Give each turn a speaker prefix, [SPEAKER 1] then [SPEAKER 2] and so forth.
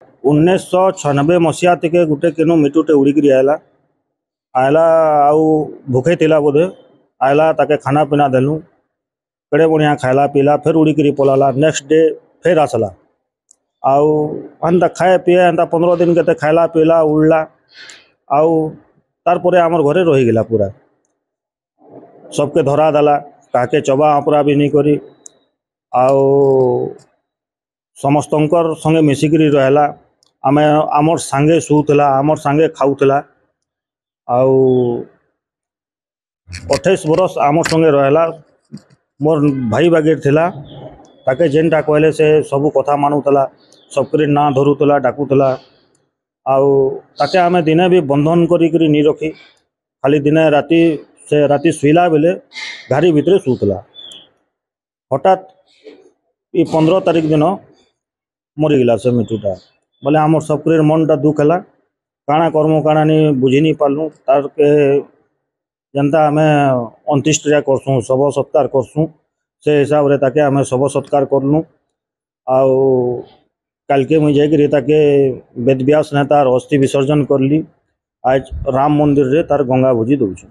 [SPEAKER 1] 1996 मसीहा टिके गोटे केनु मिटुटे उड़िकी आयला आयला आउ भूखे थिला बोधे आयला ताके खाना पीना देलु केड़े बढ़िया खाइला पीला फिर उड़िकी पलाला नेक्स्ट डे फिर आसला आउ एंता खाए पीए एंता 15 दिन के खाइला पीला उड़ला आउ तार परे आमर घरे रही गला पूरा सबके धरा देला काके चबा अपरा भी नहीं करी आउ समस्तंकर संगे मिसिकी रहला आमे आमर सांगे सुतला आमर सांगे खाऊला आउ 28 बरस आमर संगे रहला मोर भाई बागेर थिला ताके जेनटा कहले से सब कथा मानुला सबके ना धरुला डाकुला आउ ताके आमे दिने भी बंधन करी नहीं रखी खाली दिने राति से राति शुला बेले घारी भितर सुतला हठात ये 15 तारीख दिन मरीगला से मिठूटा बोले आम सबके मनटा दुख है काଣା कर्म काଣା नहीं बुझी नहीं पार्लु तार के जनता आम अंत्येष्टिक्रिया करसूँ शव सत्कार करसूँ से हिसाब रे ताके आम शव सत्कार करलु आउ कल के मुझे जाकि ताके वेद व्यास ने तार अस्थि विसर्जन करली आज राम मंदिर रे तार गंगा भोजी दौछु।